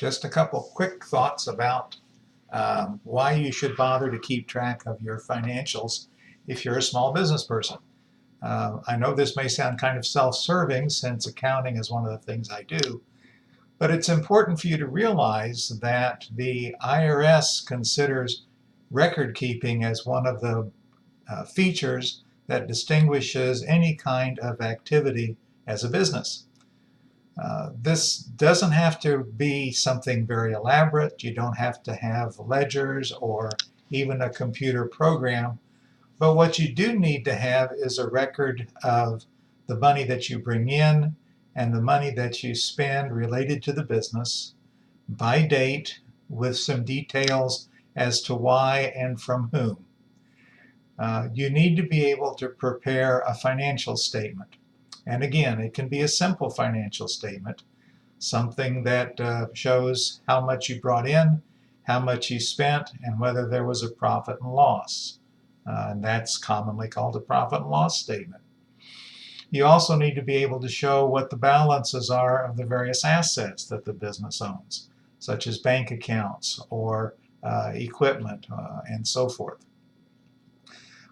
Just a couple quick thoughts about why you should bother to keep track of your financials if you're a small business person. I know this may sound kind of self-serving since accounting is one of the things I do, but it's important for you to realize that the IRS considers record keeping as one of the features that distinguishes any kind of activity as a business. This doesn't have to be something very elaborate. You don't have to have ledgers or even a computer program. But what you do need to have is a record of the money that you bring in and the money that you spend related to the business by date, with some details as to why and from whom. You need to be able to prepare a financial statement. And again, it can be a simple financial statement, something that shows how much you brought in, how much you spent, and whether there was a profit and loss. And that's commonly called a profit and loss statement. You also need to be able to show what the balances are of the various assets that the business owns, such as bank accounts or equipment and so forth.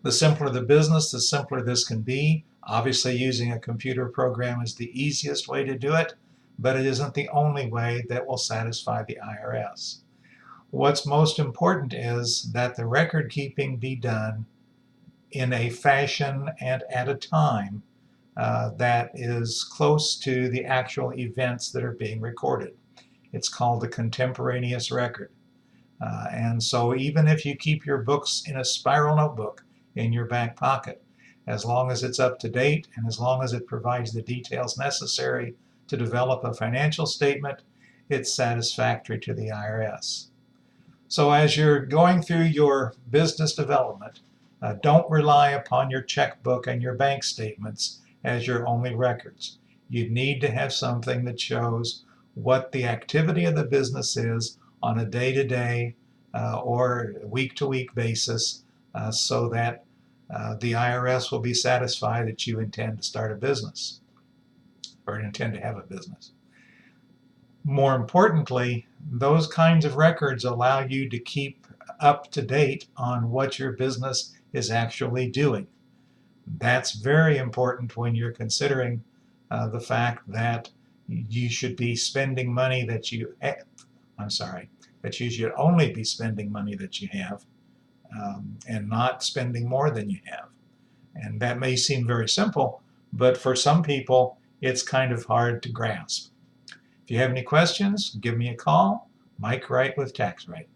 The simpler the business, the simpler this can be. Obviously, using a computer program is the easiest way to do it, but it isn't the only way that will satisfy the IRS. What's most important is that the record keeping be done in a fashion and at a time that is close to the actual events that are being recorded. It's called the contemporaneous record. And so even if you keep your books in a spiral notebook in your back pocket, as long as it's up to date and as long as it provides the details necessary to develop a financial statement, it's satisfactory to the IRS. So as you're going through your business development, don't rely upon your checkbook and your bank statements as your only records. You need to have something that shows what the activity of the business is on a day-to-day or week-to-week basis, so that the IRS will be satisfied that you intend to start a business or intend to have a business. More importantly, those kinds of records allow you to keep up to date on what your business is actually doing. That's very important when you're considering the fact that you should be spending money that you have. That you should only be spending money that you have and not spending more than you have. And that may seem very simple, but for some people it's kind of hard to grasp. If you have any questions, give me a call. Mike Wright with Tax Right.